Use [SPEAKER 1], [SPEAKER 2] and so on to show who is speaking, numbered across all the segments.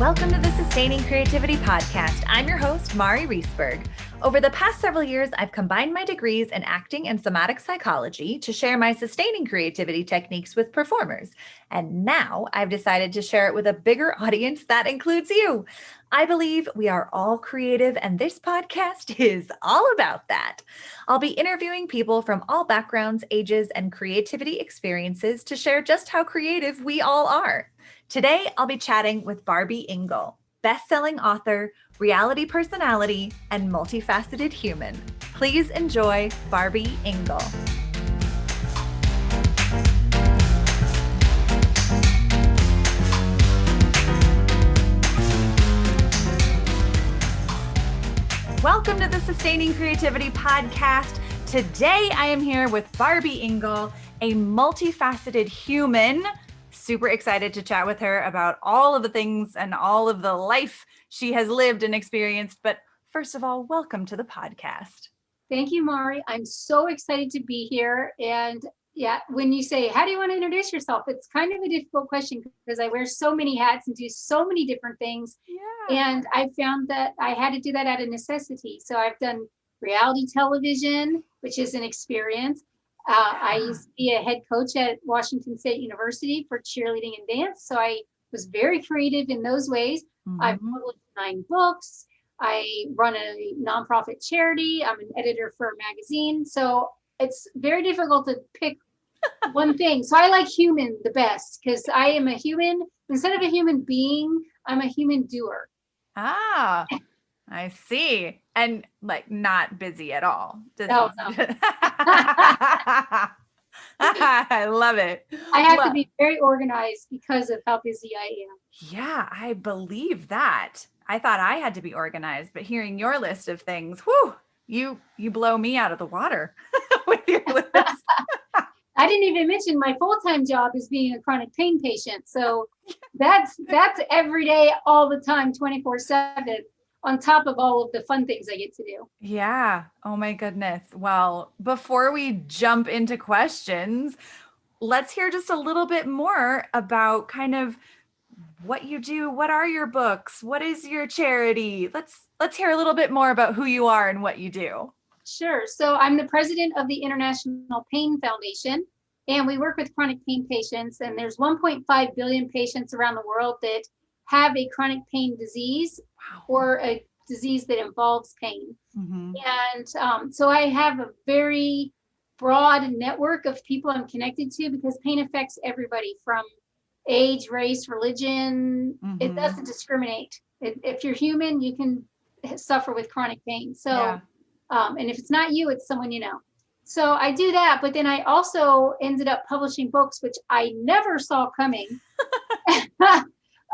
[SPEAKER 1] Welcome to the Sustaining Creativity Podcast. I'm your host, Mari Riesberg. Over the past several years, I've combined my degrees in acting and somatic psychology to share my sustaining creativity techniques with performers. And now I've decided to share it with a bigger audience that includes you. I believe we are all creative, and this podcast is all about that. I'll be interviewing people from all backgrounds, ages, and creativity experiences to share just how creative we all are. Today, I'll be chatting with Barby Ingle, best-selling author, reality personality, and multifaceted human. Please enjoy Barby Ingle. Welcome to the Sustaining Creativity Podcast. Today, I am here with Barby Ingle, a multifaceted human. Super excited to chat with her about all of the things and all of the life she has lived and experienced. But first of all, welcome to the podcast.
[SPEAKER 2] Thank you, Mari. I'm so excited to be here. And yeah, when you say, how do you want to introduce yourself? It's kind of a difficult question because I wear so many hats and do so many different things. Yeah. And I found that I had to do that out of necessity. So I've done reality television, which is an experience. I used to be a head coach at Washington State University for cheerleading and dance. So I was very creative in those ways. Mm-hmm. I've published 9 books. I run a nonprofit charity. I'm an editor for a magazine. So it's very difficult to pick one thing. So I like human the best because I am a human. Instead of a human being, I'm a human doer.
[SPEAKER 1] Ah, I see. And like not busy at all.
[SPEAKER 2] No.
[SPEAKER 1] I love it.
[SPEAKER 2] I have to be very organized because of how busy I am.
[SPEAKER 1] Yeah, I believe that. I thought I had to be organized, but hearing your list of things, whew, you blow me out of the water with your list.
[SPEAKER 2] I didn't even mention my full-time job is being a chronic pain patient. So that's every day, all the time, 24/7. On top of all of the fun things I get to do.
[SPEAKER 1] Yeah. Oh my goodness. Well, before we jump into questions, let's hear just a little bit more about kind of what you do. What are your books? What is your charity? Let's hear a little bit more about who you are and what you do.
[SPEAKER 2] Sure. So I'm the president of the International Pain Foundation, and we work with chronic pain patients. And there's 1.5 billion patients around the world that have a chronic pain disease. Wow. Or a disease that involves pain. Mm-hmm. And so I have a very broad network of people I'm connected to because pain affects everybody from age, race, religion. Mm-hmm. It doesn't discriminate. If you're human, you can suffer with chronic pain. So, yeah. And if it's not you, it's someone you know. So I do that, but then I also ended up publishing books, which I never saw coming.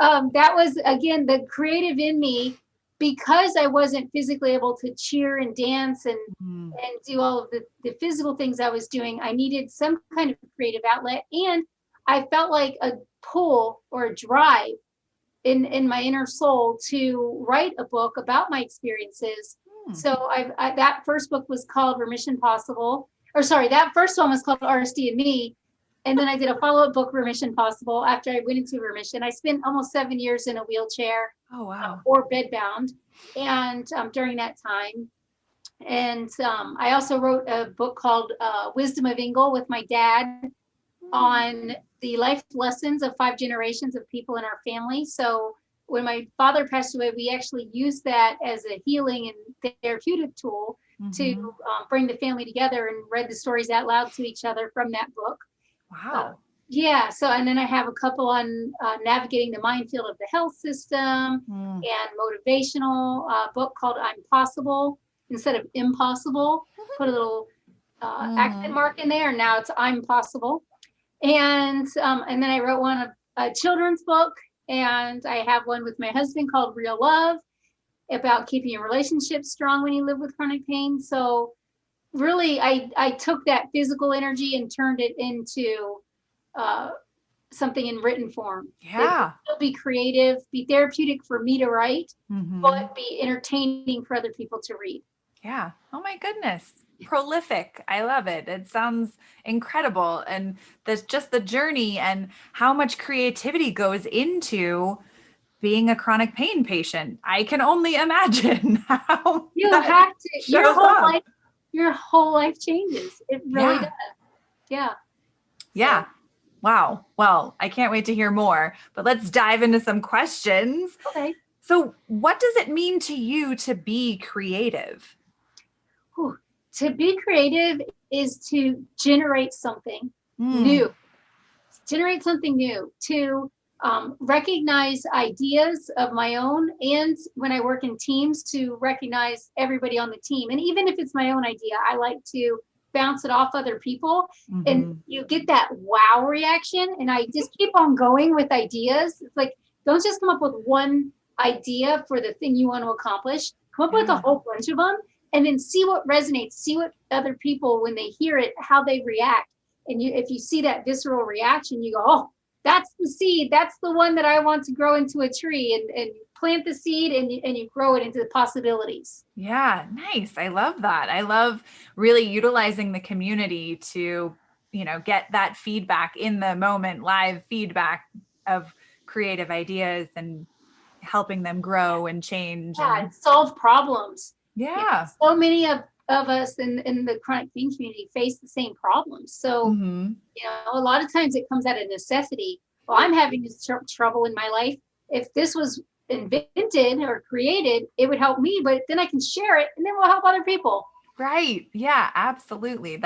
[SPEAKER 2] That was, again, the creative in me because I wasn't physically able to cheer and dance and do all of the physical things I was doing. I needed some kind of creative outlet. And I felt like a pull or a drive in my inner soul to write a book about my experiences. So that first book was called Remission Possible. That first one was called RSD and Me. And then I did a follow-up book, Remission Possible, after I went into remission. I spent almost 7 years in a wheelchair. Oh, wow. Or bedbound, and during that time. And I also wrote a book called Wisdom of Ingle with my dad on the life lessons of 5 generations of people in our family. So when my father passed away, we actually used that as a healing and therapeutic tool to bring the family together and read the stories out loud to each other from that book.
[SPEAKER 1] Wow.
[SPEAKER 2] Yeah. So, and then I have a couple on navigating the minefield of the health system and motivational book called I'm Possible instead of impossible. Put a little accent mark in there. And now it's I'm Possible. And then I wrote a children's book, and I have one with my husband called Real Love about keeping your relationship strong when you live with chronic pain. So really, I took that physical energy and turned it into something in written form.
[SPEAKER 1] Yeah.
[SPEAKER 2] Still be creative, be therapeutic for me to write, but be entertaining for other people to read.
[SPEAKER 1] Yeah. Oh my goodness. Prolific. I love it. It sounds incredible. And there's just the journey and how much creativity goes into being a chronic pain patient, I can only imagine how
[SPEAKER 2] you have to,
[SPEAKER 1] shows
[SPEAKER 2] your whole life changes. It really does. Yeah.
[SPEAKER 1] Yeah.
[SPEAKER 2] So.
[SPEAKER 1] Wow. Well, I can't wait to hear more, but let's dive into some questions.
[SPEAKER 2] Okay.
[SPEAKER 1] So what does it mean to you to be creative?
[SPEAKER 2] Whew. To be creative is to generate something new, to recognize ideas of my own. And when I work in teams, to recognize everybody on the team. And even if it's my own idea, I like to bounce it off other people, and you get that wow reaction. And I just keep on going with ideas. It's like, don't just come up with one idea for the thing you want to accomplish. Come up with a whole bunch of them, and then see what resonates, see what other people, when they hear it, how they react. And if you see that visceral reaction, you go, oh, that's the seed. That's the one that I want to grow into a tree, and plant the seed, and you grow it into the possibilities.
[SPEAKER 1] Yeah, nice. I love that. I love really utilizing the community to, get that feedback in the moment, live feedback of creative ideas and helping them grow and change.
[SPEAKER 2] And solve problems.
[SPEAKER 1] Yeah.
[SPEAKER 2] So many of us in the chronic pain community face the same problems. So, a lot of times it comes out of necessity. Well, I'm having this trouble in my life. If this was invented or created, it would help me, but then I can share it, and then we'll help other people.
[SPEAKER 1] Right. Yeah, absolutely.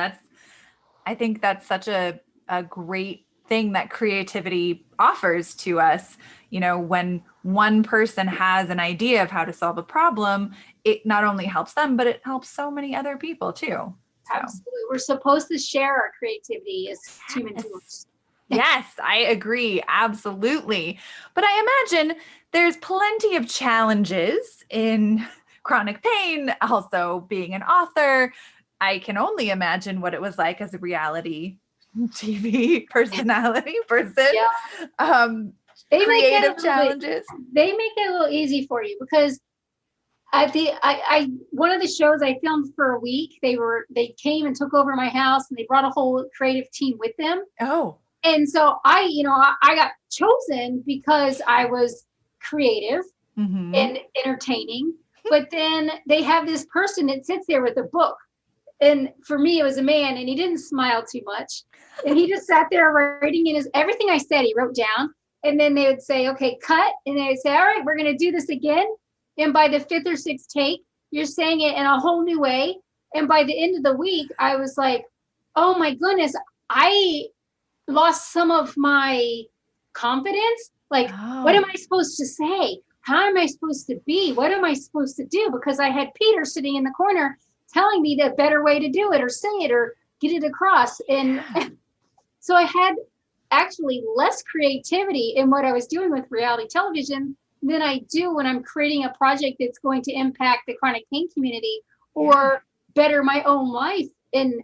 [SPEAKER 1] I think that's such a great thing that creativity offers to us. When one person has an idea of how to solve a problem, it not only helps them, but it helps so many other people too. So.
[SPEAKER 2] Absolutely. We're supposed to share our creativity as human beings.
[SPEAKER 1] Yes, I agree. Absolutely. But I imagine there's plenty of challenges in chronic pain, also being an author. I can only imagine what it was like as a reality TV personality person.
[SPEAKER 2] Yeah.
[SPEAKER 1] Creative challenges.
[SPEAKER 2] They make it a little easy for you, because I one of the shows I filmed for a week, they came and took over my house, and they brought a whole creative team with them.
[SPEAKER 1] Oh.
[SPEAKER 2] And so I got chosen because I was creative and entertaining. But then they have this person that sits there with a book. And for me, it was a man, and he didn't smile too much. And he just sat there writing everything I said, he wrote down. And then they would say, okay, cut. And they would say, all right, we're going to do this again. And by the 5th or 6th take, you're saying it in a whole new way. And by the end of the week, I was like, oh my goodness, I lost some of my confidence. Like, what am I supposed to say? How am I supposed to be? What am I supposed to do? Because I had Peter sitting in the corner telling me the better way to do it, or say it, or get it across. And so I had actually less creativity in what I was doing with reality television than I do when I'm creating a project that's going to impact the chronic pain community or better my own life. And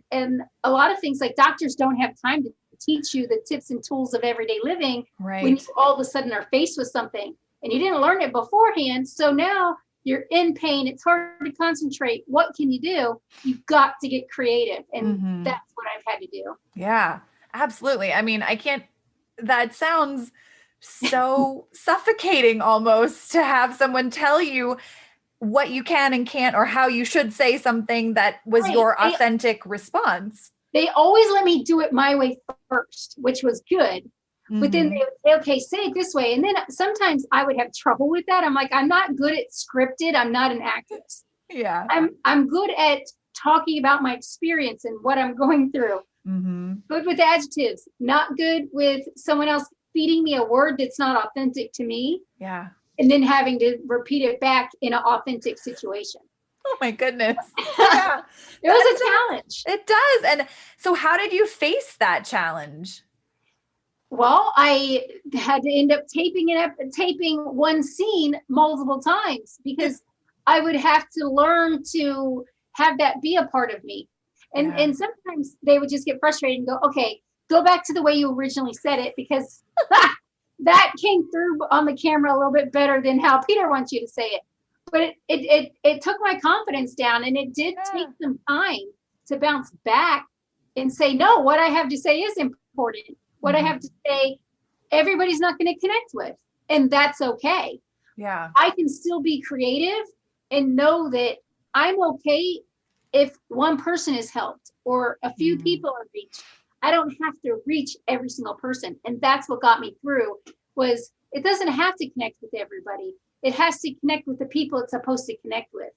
[SPEAKER 2] a lot of things, like doctors don't have time to teach you the tips and tools of everyday living when you all of a sudden are faced with something and you didn't learn it beforehand. So now you're in pain. It's hard to concentrate. What can you do? You've got to get creative. And that's what I've had to do.
[SPEAKER 1] Yeah, absolutely. I mean, that sounds so suffocating almost, to have someone tell you what you can and can't, or how you should say something that was your authentic response.
[SPEAKER 2] They always let me do it my way first, which was good. But then they would say, okay, say it this way. And then sometimes I would have trouble with that. I'm like, I'm not good at scripted. I'm not an actress.
[SPEAKER 1] Yeah.
[SPEAKER 2] I'm good at talking about my experience and what I'm going through. Good with adjectives, not good with someone else feeding me a word that's not authentic to me.
[SPEAKER 1] Yeah.
[SPEAKER 2] And then having to repeat it back in an authentic situation.
[SPEAKER 1] Oh my goodness. Yeah.
[SPEAKER 2] It was a challenge.
[SPEAKER 1] It does. And so how did you face that challenge?
[SPEAKER 2] Well, I had to end up taping one scene multiple times, because I would have to learn to have that be a part of me. And sometimes they would just get frustrated and go, okay, go back to the way you originally said it, because that came through on the camera a little bit better than how Peter wants you to say it. But it took my confidence down, and it did take some time to bounce back and say, no, what I have to say is important. What I have to say, everybody's not going to connect with, and that's okay.
[SPEAKER 1] Yeah.
[SPEAKER 2] I can still be creative and know that I'm okay if one person is helped or a few people are reached. I don't have to reach every single person. And that's what got me through, was it doesn't have to connect with everybody. It has to connect with the people it's supposed to connect with.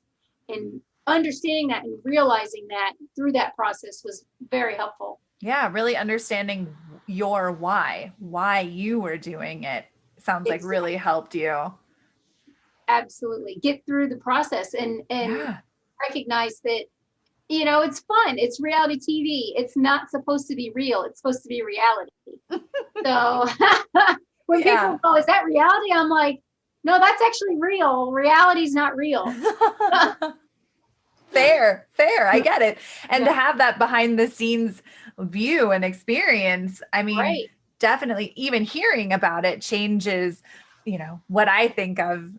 [SPEAKER 2] And understanding that and realizing that through that process was very helpful.
[SPEAKER 1] Yeah, really understanding your why you were doing it sounds like really helped you.
[SPEAKER 2] Absolutely. Get through the process and
[SPEAKER 1] Yeah.
[SPEAKER 2] recognize that, you know, it's fun. It's reality TV. It's not supposed to be real. It's supposed to be reality. So when people go, is that reality? I'm like, no, that's actually real. Reality's not real.
[SPEAKER 1] Fair. I get it. And to have that behind the scenes view and experience, I mean, definitely even hearing about it changes, you know, what I think of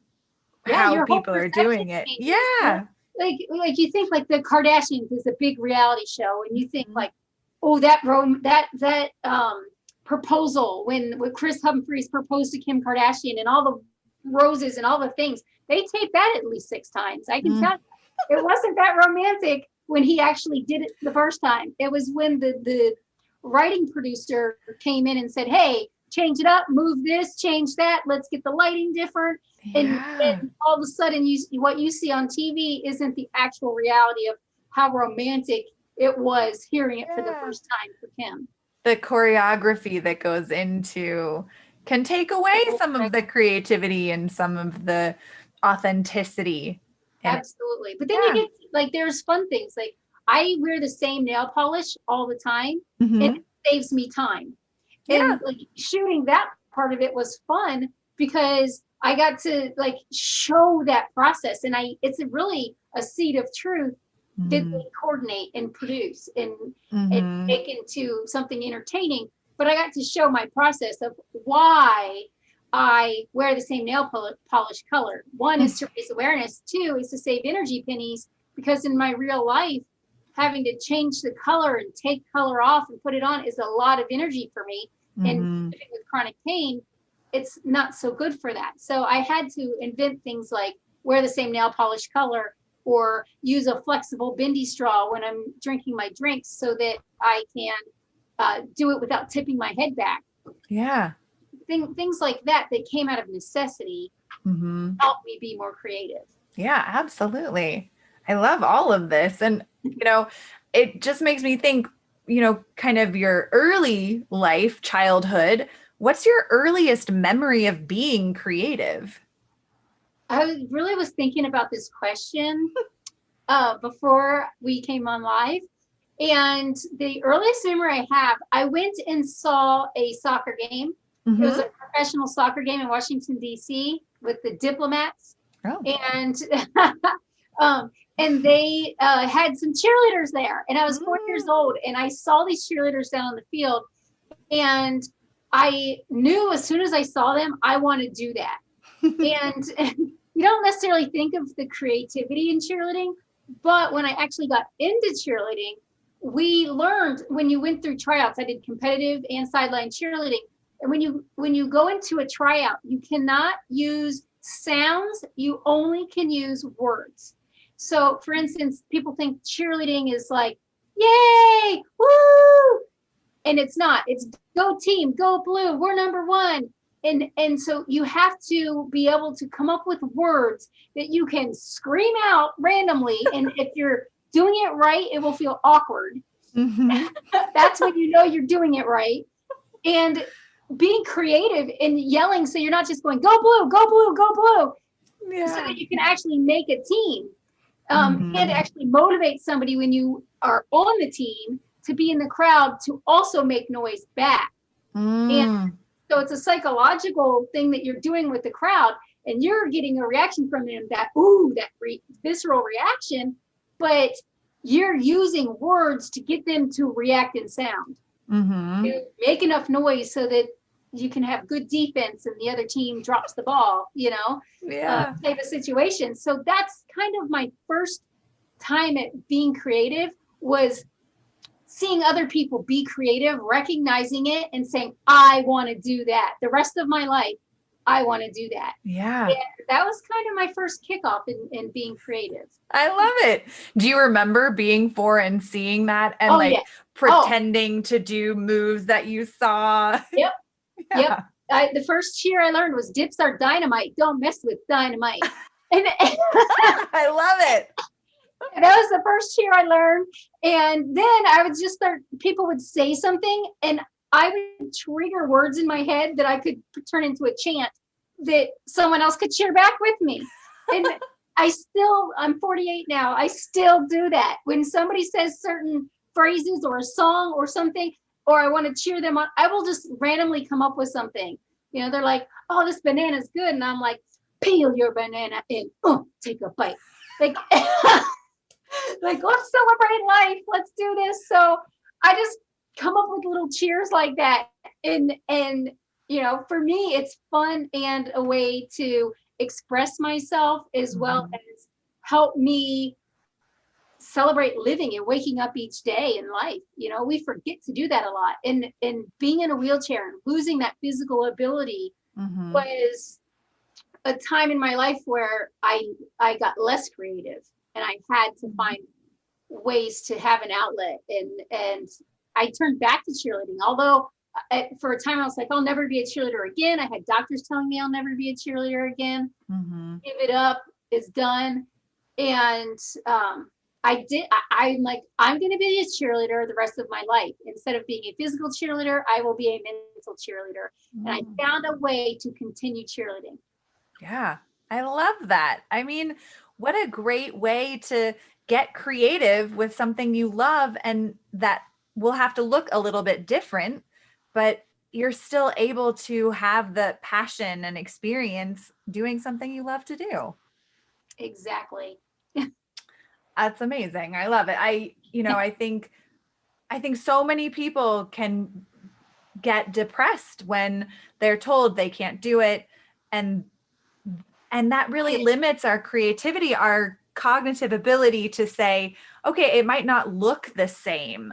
[SPEAKER 1] how people are doing it.
[SPEAKER 2] Changes.
[SPEAKER 1] Yeah.
[SPEAKER 2] Like you think like the Kardashians is a big reality show, and you think like, oh, that proposal when Chris Humphries proposed to Kim Kardashian and all the roses and all the things, they taped that at least 6 times. I can tell you, it wasn't that romantic when he actually did it the first time. It was when the writing producer came in and said, hey, change it up, move this, change that, let's get the lighting different. And all of a sudden what you see on TV isn't the actual reality of how romantic it was hearing it for the first time for Kim.
[SPEAKER 1] The choreography that goes into can take away some of the creativity and some of the authenticity.
[SPEAKER 2] Absolutely. But then you get like, there's fun things. Like I wear the same nail polish all the time and it saves me time. And like shooting that part of it was fun because I got to like show that process, and it's really a seed of truth that they coordinate and produce and make into something entertaining. But I got to show my process of why I wear the same nail polish color. 1 is to raise awareness. 2 is to save energy pennies, because in my real life, having to change the color and take color off and put it on is a lot of energy for me. And living with chronic pain, it's not so good for that. So I had to invent things like wear the same nail polish color or use a flexible bendy straw when I'm drinking my drinks so that I can do it without tipping my head back.
[SPEAKER 1] Yeah.
[SPEAKER 2] Things like that came out of necessity helped me be more creative.
[SPEAKER 1] Yeah, absolutely. I love all of this. And, you know, it just makes me think, you know, kind of your early life, childhood. What's your earliest memory of being creative?
[SPEAKER 2] I really was thinking about this question before we came on live. And the earliest memory I have, I went and saw a soccer game. It was a professional soccer game in Washington, D.C. with the Diplomats.
[SPEAKER 1] Oh.
[SPEAKER 2] And they had some cheerleaders there. And I was 4 years old, and I saw these cheerleaders down on the field. And I knew as soon as I saw them, I want to do that. And you don't necessarily think of the creativity in cheerleading, but when I actually got into cheerleading, we learned when you went through tryouts, I did competitive and sideline cheerleading. And when you go into a tryout, you cannot use sounds, you only can use words. So for instance, people think cheerleading is like, yay, woo! And it's not. It's go team, go blue, we're number 1. And so you have to be able to come up with words that you can scream out randomly. And if you're doing it right, it will feel awkward. That's when you know you're doing it right. And being creative and yelling, so you're not just going, go blue, go blue, go blue. So that you can actually make a team and actually motivate somebody when you are on the team to be in the crowd to also make noise back. And so it's a psychological thing that you're doing with the crowd, and you're getting a reaction from them that, visceral reaction, but you're using words to get them to react in sound. To make enough noise so that you can have good defense and the other team drops the ball, you know, type of situation. So that's kind of my first time at being creative, was seeing other people be creative, recognizing it and saying, I want to do that. The rest of my life, I want to do that.
[SPEAKER 1] Yeah.
[SPEAKER 2] And that was kind of my first kickoff in being creative.
[SPEAKER 1] I love it. Do you remember being 4 and seeing that and
[SPEAKER 2] Oh,
[SPEAKER 1] like
[SPEAKER 2] yeah.
[SPEAKER 1] pretending to do moves that you saw?
[SPEAKER 2] Yep.
[SPEAKER 1] Yeah.
[SPEAKER 2] Yep. The first cheer I learned was dips are dynamite. Don't mess with dynamite. And
[SPEAKER 1] I love it.
[SPEAKER 2] that was the first cheer I learned. And then I would just start, people would say something and I would trigger words in my head that I could turn into a chant that someone else could cheer back with me. And I'm 48 now. I still do that. When somebody says certain phrases or a song or something, or I want to cheer them on, I will just randomly come up with something. You know, they're like, oh, this banana's good. And I'm like, peel your banana and take a bite. Like, like, let's celebrate life. Let's do this. So I just come up with little cheers like that. And, you know, for me, it's fun and a way to express myself as well as help me celebrate living and waking up each day in life. You know, we forget to do that a lot. And being in a wheelchair and losing that physical ability was a time in my life where I got less creative and I had to find ways to have an outlet. And I turned back to cheerleading, although for a time I was like, I'll never be a cheerleader again. I had doctors telling me I'll never be a cheerleader again. Give it up, it's done. And I'm like, I'm going to be a cheerleader the rest of my life. Instead of being a physical cheerleader, I will be a mental cheerleader. And I found a way to continue cheerleading.
[SPEAKER 1] Yeah, I love that. I mean, what a great way to get creative with something you love and that will have to look a little bit different, but you're still able to have the passion and experience doing something you love to do.
[SPEAKER 2] Exactly.
[SPEAKER 1] That's amazing. I love it. I think so many people can get depressed when they're told they can't do it. And that really limits our creativity, our cognitive ability to say, okay, it might not look the same,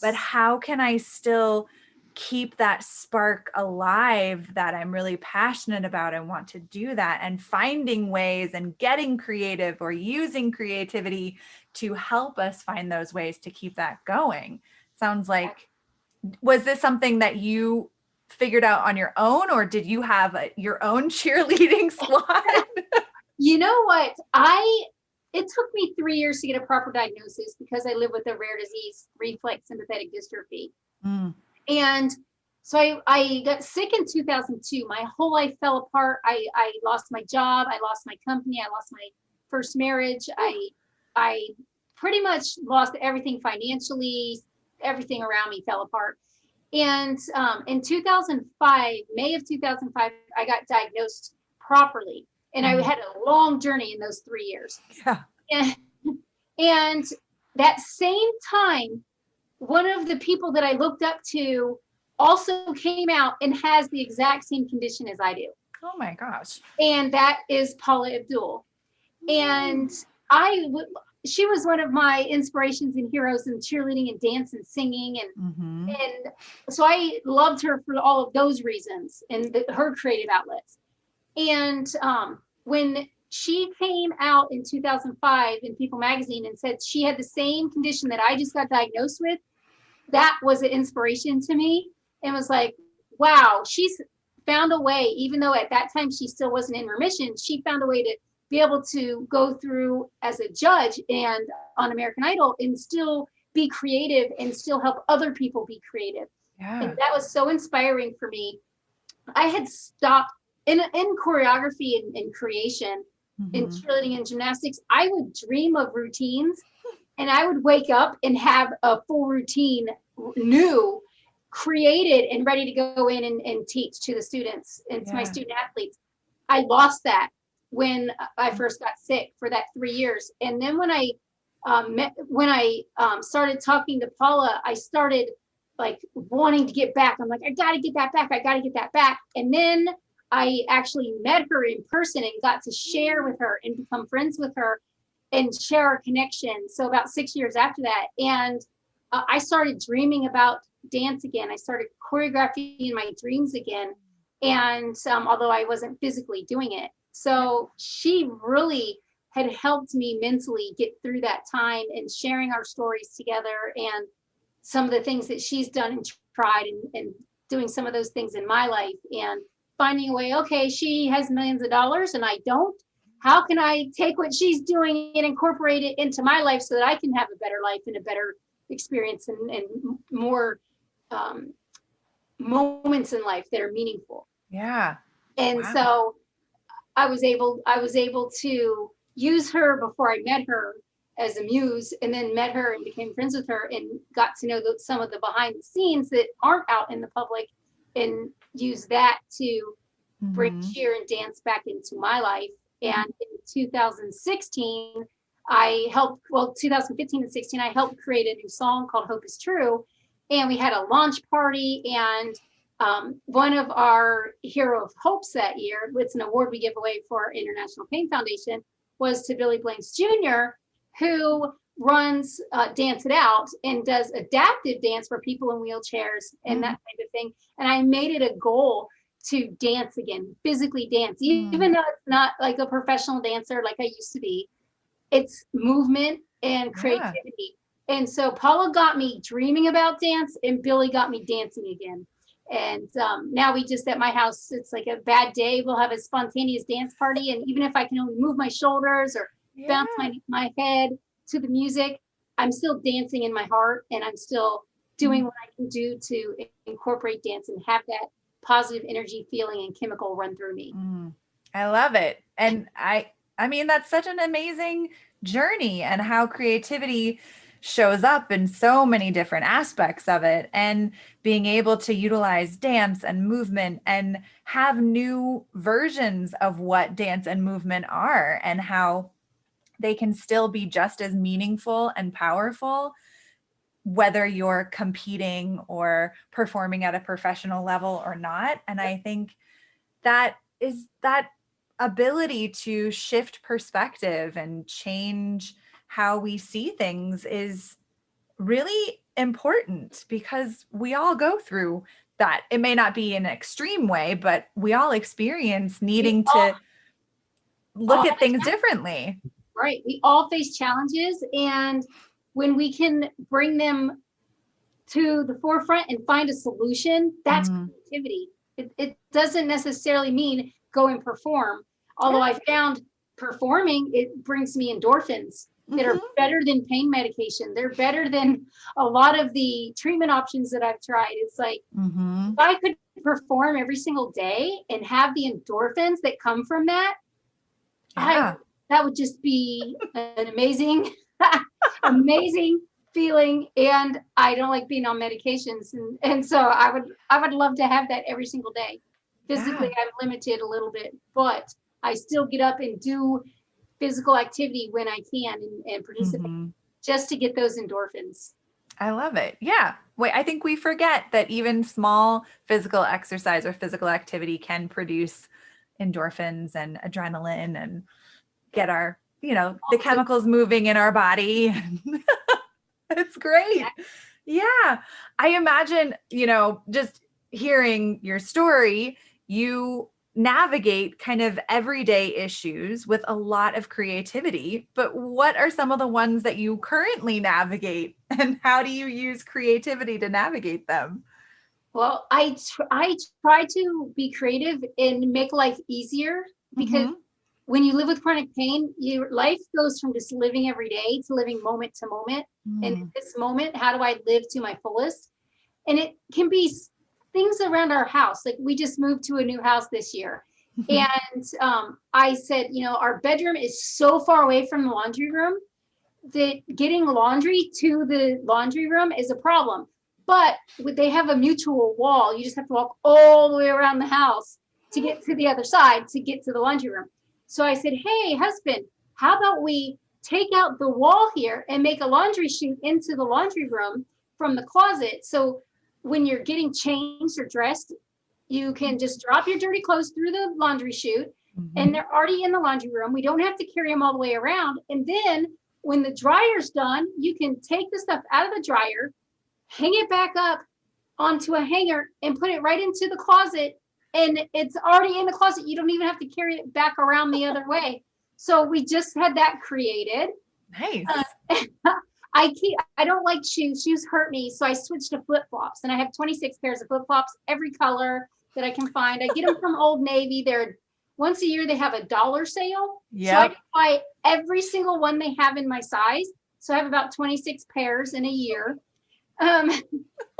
[SPEAKER 1] but how can I still keep that spark alive that I'm really passionate about and want to do that, and finding ways and getting creative or using creativity to help us find those ways to keep that going. Sounds like, was this something that you figured out on your own, or did you have your own cheerleading squad?
[SPEAKER 2] You know what? It took me 3 years to get a proper diagnosis because I live with a rare disease, reflex sympathetic dystrophy. And so I got sick in 2002. My whole life fell apart. I lost my job. I lost my company. I lost my first marriage. I pretty much lost everything financially. Everything around me fell apart. And in 2005, May of 2005, I got diagnosed properly. And I had a long journey in those 3 years. Yeah. And that same time, one of the people that I looked up to also came out and has the exact same condition as I do.
[SPEAKER 1] Oh my gosh.
[SPEAKER 2] And that is Paula Abdul. And she was one of my inspirations and heroes in cheerleading and dance and singing. And so I loved her for all of those reasons and her creative outlets. And when she came out in 2005 in People magazine and said she had the same condition that I just got diagnosed with, that was an inspiration to me, and was like, wow, she's found a way, even though at that time she still wasn't in remission, she found a way to be able to go through as a judge and on American Idol and still be creative and still help other people be creative. And that was so inspiring for me. I had stopped in choreography and creation, in cheerleading and gymnastics. I would dream of routines, and I would wake up and have a full routine, new, created, and ready to go in and teach to the students and to my student athletes. I lost that when I first got sick for that 3 years. And then when I started talking to Paula, I started like wanting to get back. I'm like, I got to get that back. I got to get that back. And then I actually met her in person and got to share with her and become friends with her and share our connection. So about 6 years after that, and I started dreaming about dance again. I started choreographing in my dreams again. And although I wasn't physically doing it. So she really had helped me mentally get through that time, and sharing our stories together and some of the things that she's done and tried, and doing some of those things in my life, and finding a way, okay, she has millions of dollars and I don't. How can I take what she's doing and incorporate it into my life so that I can have a better life and a better experience, and more moments in life that are meaningful.
[SPEAKER 1] Yeah.
[SPEAKER 2] And
[SPEAKER 1] Wow.
[SPEAKER 2] so I was able to use her before I met her as a muse, and then met her and became friends with her and got to know some of the behind the scenes that aren't out in the public, and use that to bring cheer and dance back into my life. And in 2016, 2015 and 16, I helped create a new song called Hope is True. And we had a launch party, and one of our Hero of Hopes that year, it's an award we give away for our International Pain Foundation, was to Billy Blanks Jr., who runs Dance It Out and does adaptive dance for people in wheelchairs and that kind of thing. And I made it a goal to dance again, physically dance, even though it's not like a professional dancer like I used to be. It's movement and creativity. Yeah. And so Paula got me dreaming about dance, and Billy got me dancing again. And now we just, at my house, it's like a bad day, we'll have a spontaneous dance party. And even if I can only move my shoulders or bounce my head to the music, I'm still dancing in my heart, and I'm still doing what I can do to incorporate dance and have that positive energy, feeling, and chemical run through me.
[SPEAKER 1] I love it. And I mean, that's such an amazing journey, and how creativity shows up in so many different aspects of it, and being able to utilize dance and movement and have new versions of what dance and movement are, and how they can still be just as meaningful and powerful, whether you're competing or performing at a professional level or not. And I think that is that ability to shift perspective and change how we see things is really important, because we all go through that. It may not be in an extreme way, but we all experience needing to look at things differently.
[SPEAKER 2] Right. We all face challenges, and when we can bring them to the forefront and find a solution, that's creativity. It doesn't necessarily mean go and perform. Although I found performing, it brings me endorphins that are better than pain medication. They're better than a lot of the treatment options that I've tried. It's like, if I could perform every single day and have the endorphins that come from that, that would just be an amazing, amazing feeling. And I don't like being on medications. And so I would love to have that every single day. Physically, I'm limited a little bit, but I still get up and do physical activity when I can, and participate just to get those endorphins.
[SPEAKER 1] I love it. Yeah. Wait, I think we forget that even small physical exercise or physical activity can produce endorphins and adrenaline and get our, the chemicals moving in our body. It's great. Yeah. I imagine, just hearing your story, you navigate kind of everyday issues with a lot of creativity, but what are some of the ones that you currently navigate, and how do you use creativity to navigate them?
[SPEAKER 2] Well, I try to be creative and make life easier, because when you live with chronic pain, your life goes from just living every day to living moment to moment. And in this moment, how do I live to my fullest? And it can be things around our house. Like, we just moved to a new house this year. And I said, our bedroom is so far away from the laundry room that getting laundry to the laundry room is a problem. But they have a mutual wall. You just have to walk all the way around the house to get to the other side to get to the laundry room. So I said, hey, husband, how about we take out the wall here and make a laundry chute into the laundry room from the closet? So when you're getting changed or dressed, you can just drop your dirty clothes through the laundry chute, and they're already in the laundry room. We don't have to carry them all the way around. And then when the dryer's done, you can take the stuff out of the dryer, hang it back up onto a hanger, and put it right into the closet. and it's already in the closet. You don't even have to carry it back around the other way. So we just had that created.
[SPEAKER 1] Nice.
[SPEAKER 2] I don't like shoes. Shoes hurt me. So I switched to flip-flops, and I have 26 pairs of flip-flops, every color that I can find. I get them from Old Navy. They're once a year, they have a $1 sale.
[SPEAKER 1] Yep.
[SPEAKER 2] So I buy every single one they have in my size. So I have about 26 pairs in a year. And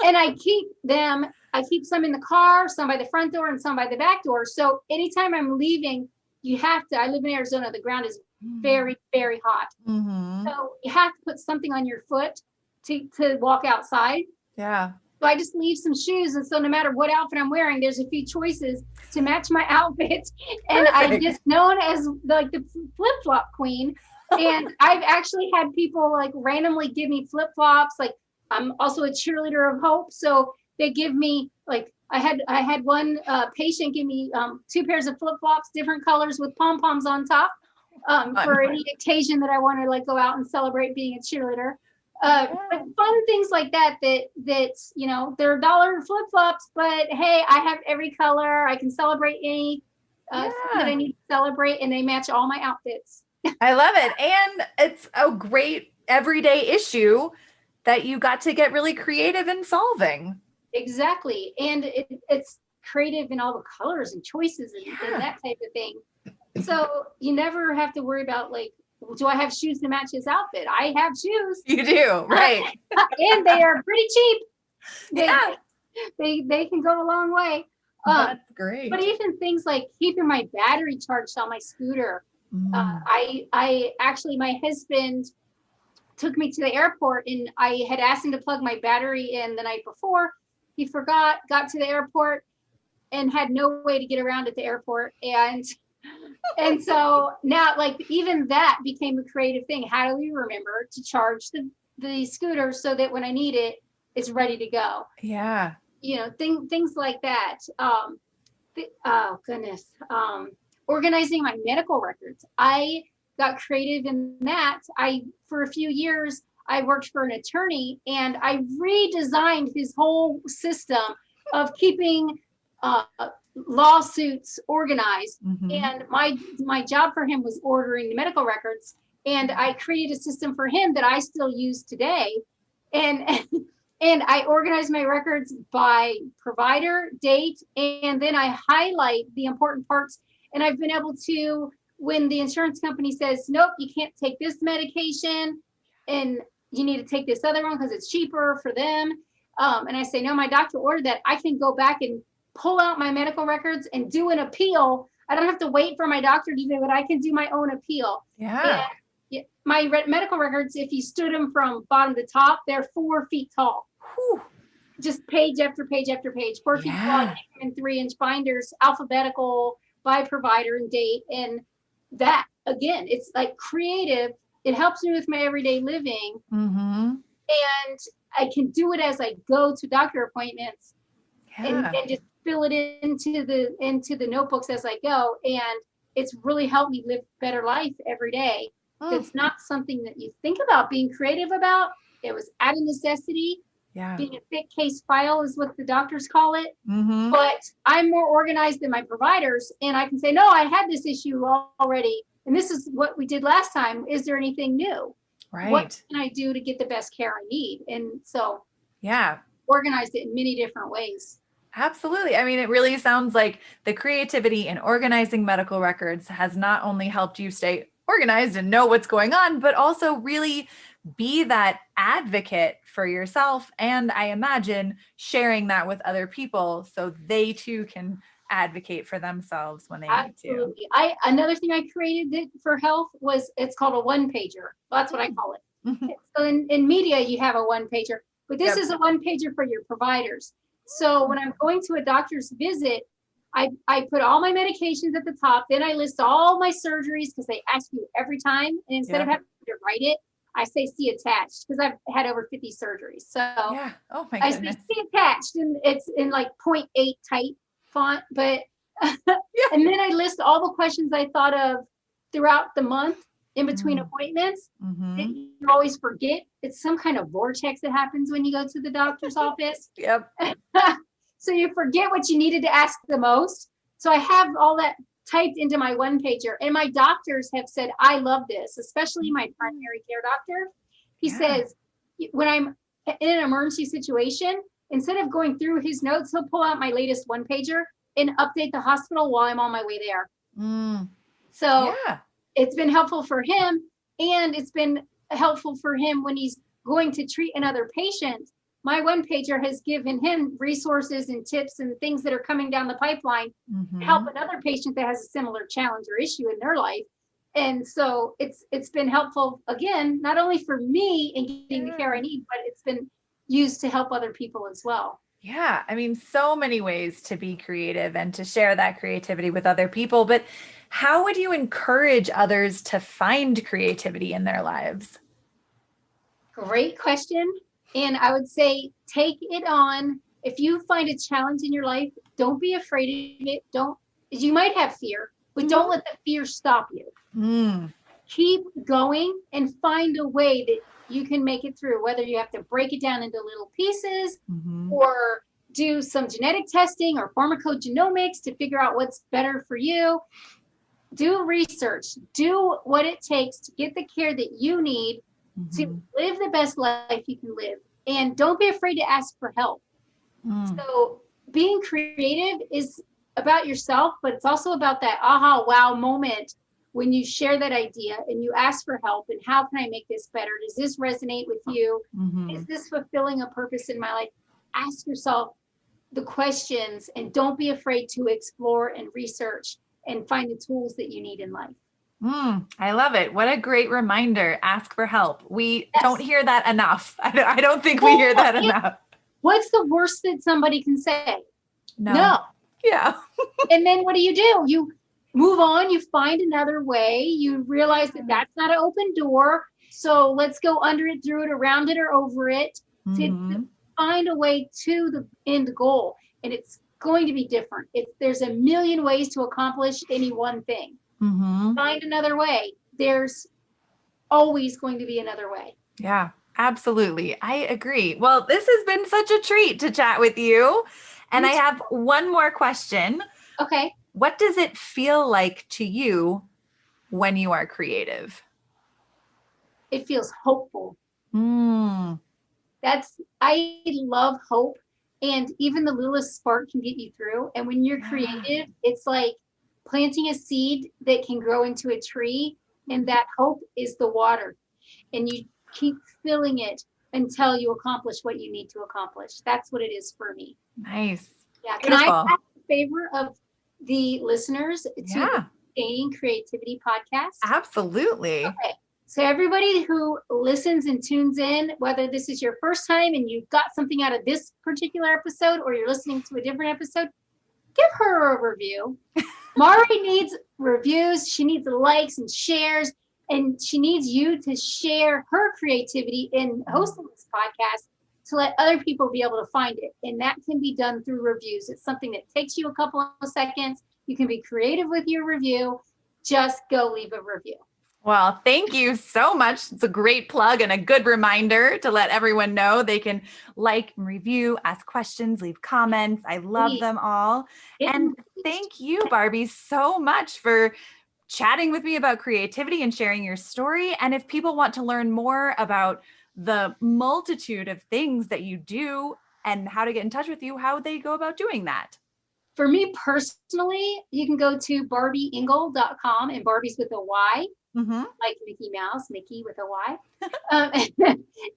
[SPEAKER 2] I keep some in the car, some by the front door and some by the back door. So anytime I'm leaving, I live in Arizona. The ground is very, very hot.
[SPEAKER 1] Mm-hmm.
[SPEAKER 2] So you have to put something on your foot to walk outside.
[SPEAKER 1] Yeah.
[SPEAKER 2] So I just leave some shoes. And so no matter what outfit I'm wearing, there's a few choices to match my outfit. And I'm just known as like the flip-flop queen. And I've actually had people like randomly give me flip-flops. Like, I'm also a cheerleader of hope. So they give me, like, I had one patient give me 2 pairs of flip-flops, different colors with pom-poms on top, for any occasion that I want to like go out and celebrate being a cheerleader. But fun things like that's, you know, they're $1 flip-flops, but hey, I have every color. I can celebrate any that I need to celebrate, and they match all my outfits.
[SPEAKER 1] I love it. And it's a great everyday issue that you got to get really creative in solving.
[SPEAKER 2] Exactly. And it's creative in all the colors and choices and that type of thing. So you never have to worry about like, do I have shoes to match this outfit? I have shoes.
[SPEAKER 1] You do, right.
[SPEAKER 2] And they are pretty cheap.
[SPEAKER 1] Yeah.
[SPEAKER 2] They can go a long way.
[SPEAKER 1] That's great.
[SPEAKER 2] But even things like keeping my battery charged on my scooter. I actually, my husband took me to the airport, and I had asked him to plug my battery in the night before. He forgot, got to the airport, and had no way to get around at the airport. And so now, like, even that became a creative thing. How do we remember to charge the scooter so that when I need it, it's ready to go?
[SPEAKER 1] Yeah.
[SPEAKER 2] You know, things like that. Oh goodness. Organizing my medical records. I got creative in that. For a few years, I worked for an attorney, and I redesigned his whole system of keeping lawsuits organized.
[SPEAKER 1] Mm-hmm.
[SPEAKER 2] And my job for him was ordering the medical records. And I created a system for him that I still use today. And I organize my records by provider, date, and then I highlight the important parts. And I've been able to, when the insurance company says, nope, you can't take this medication and you need to take this other one because it's cheaper for them. And I say, no, my doctor ordered that. I can go back and pull out my medical records and do an appeal. I don't have to wait for my doctor to do it. I can do my own appeal.
[SPEAKER 1] Yeah.
[SPEAKER 2] And my medical records, if you stood them from bottom to top, they're 4 feet tall.
[SPEAKER 1] Whew.
[SPEAKER 2] Just page after page after page, 4 feet tall, in 3-inch binders, alphabetical, by provider and date. And that, again, it's like creative. It helps me with my everyday living.
[SPEAKER 1] Mm-hmm.
[SPEAKER 2] And I can do it as I go to doctor appointments and just fill it into the notebooks as I go. And it's really helped me live a better life every day. It's not something that you think about being creative about. It was out of necessity. Yeah. Being a thick case file is what the doctors call it.
[SPEAKER 1] Mm-hmm.
[SPEAKER 2] But I'm more organized than my providers, and I can say, no, I had this issue already, and this is what we did last time. Is there anything new?
[SPEAKER 1] Right.
[SPEAKER 2] What can I do to get the best care I need? And so, organized it in many different ways.
[SPEAKER 1] Absolutely. I mean, it really sounds like the creativity in organizing medical records has not only helped you stay organized and know what's going on, but also really be that advocate for yourself. And I imagine sharing that with other people so they too can advocate for themselves when they need to.
[SPEAKER 2] Another thing I created for health was, it's called a 1-pager. Well, that's what I call it. Mm-hmm. So in media, you have a 1-pager, but this is a 1-pager for your providers. So when I'm going to a doctor's visit, I put all my medications at the top. Then I list all my surgeries because they ask you every time. And instead of having to write it, I say see attached because I've had over 50 surgeries. So
[SPEAKER 1] oh my goodness.
[SPEAKER 2] I say see attached, and it's in like 0.8 type font. But and then I list all the questions I thought of throughout the month in between appointments.
[SPEAKER 1] Mm-hmm.
[SPEAKER 2] That you always forget. It's some kind of vortex that happens when you go to the doctor's office.
[SPEAKER 1] Yep.
[SPEAKER 2] So you forget what you needed to ask the most. So I have all that typed into my one pager, and my doctors have said, I love this, especially my primary care doctor. He says, when I'm in an emergency situation, instead of going through his notes, he'll pull out my latest one pager and update the hospital while I'm on my way there. So it's been helpful for him, and it's been helpful for him when he's going to treat another patient. My one pager has given him resources and tips and things that are coming down the pipeline to help another patient that has a similar challenge or issue in their life. And so it's been helpful, again, not only for me in getting the care I need, but it's been used to help other people as well.
[SPEAKER 1] Yeah. I mean, so many ways to be creative and to share that creativity with other people. But how would you encourage others to find creativity in their lives?
[SPEAKER 2] Great question. And I would say, take it on. If you find a challenge in your life, don't be afraid of it. You might have fear, but don't let the fear stop you. Keep going and find a way that you can make it through, whether you have to break it down into little pieces or do some genetic testing or pharmacogenomics to figure out what's better for you. Do research, do what it takes to get the care that you need to live the best life you can live. And don't be afraid to ask for help. So being creative is about yourself, but it's also about that aha, wow moment when you share that idea and you ask for help and how can I make this better? Does this resonate with you? Is this fulfilling a purpose in my life? Ask yourself the questions and don't be afraid to explore and research and find the tools that you need in life.
[SPEAKER 1] I love it. What a great reminder. Ask for help. We don't hear that enough. I don't think we hear that enough.
[SPEAKER 2] What's the worst that somebody can say? No.
[SPEAKER 1] Yeah.
[SPEAKER 2] And then what do? You move on, you find another way, you realize that that's not an open door. So let's go under it, through it, around it, or over it to find a way to the end goal. And it's going to be different. There's a million ways to accomplish any one thing. Find another way. There's always going to be another way.
[SPEAKER 1] Yeah, absolutely. I agree. Well, this has been such a treat to chat with you. And I have one more question.
[SPEAKER 2] Okay.
[SPEAKER 1] What does it feel like to you when you are creative?
[SPEAKER 2] It feels hopeful. I love hope. And even the littlest spark can get you through. And when you're creative, it's like planting a seed that can grow into a tree. And that hope is the water. And you keep filling it until you accomplish what you need to accomplish. That's what it is for me.
[SPEAKER 1] Nice.
[SPEAKER 2] Yeah. Can I ask a favor of the listeners to the Sustaining Creativity podcast?
[SPEAKER 1] Absolutely.
[SPEAKER 2] Okay. So everybody who listens and tunes in, whether this is your first time and you got something out of this particular episode or you're listening to a different episode, give her a review. Mari needs reviews. She needs likes and shares, and she needs you to share her creativity in hosting this podcast to let other people be able to find it. And that can be done through reviews. It's something that takes you a couple of seconds. You can be creative with your review. Just go leave a review.
[SPEAKER 1] Well, thank you so much. It's a great plug and a good reminder to let everyone know they can like and review, ask questions, leave comments. I love them all. And thank you, Barby, so much for chatting with me about creativity and sharing your story. And if people want to learn more about the multitude of things that you do and how to get in touch with you, how would they go about doing that?
[SPEAKER 2] For me personally, you can go to barbyingle.com, and Barbie's with a Y. Like Mickey Mouse, Mickey with a Y.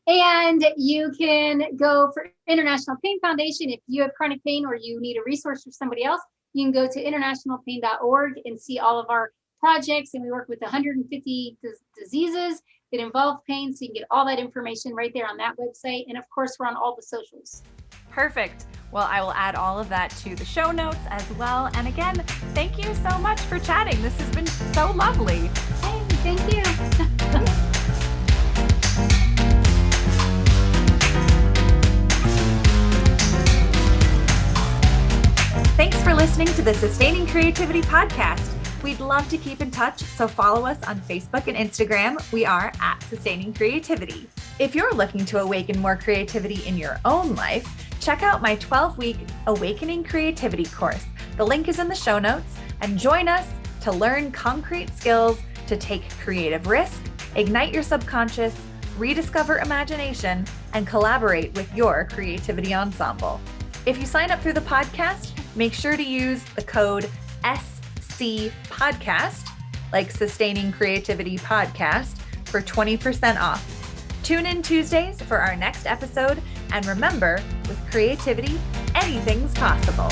[SPEAKER 2] And you can go for International Pain Foundation. If you have chronic pain or you need a resource for somebody else, you can go to internationalpain.org and see all of our projects. And we work with 150 diseases that involve pain. So you can get all that information right there on that website. And of course, we're on all the socials.
[SPEAKER 1] Perfect. Well, I will add all of that to the show notes as well. And again, thank you so much for chatting. This has been so lovely.
[SPEAKER 2] Hey, thank you.
[SPEAKER 1] Thanks for listening to the Sustaining Creativity podcast. We'd love to keep in touch, so follow us on Facebook and Instagram. We are at Sustaining Creativity. If you're looking to awaken more creativity in your own life, check out my 12-week Awakening Creativity course. The link is in the show notes, and join us to learn concrete skills to take creative risk, ignite your subconscious, rediscover imagination, and collaborate with your creativity ensemble. If you sign up through the podcast, make sure to use the code SC Podcast, like Sustaining Creativity Podcast, for 20% off. Tune in Tuesdays for our next episode, and remember, with creativity, anything's possible.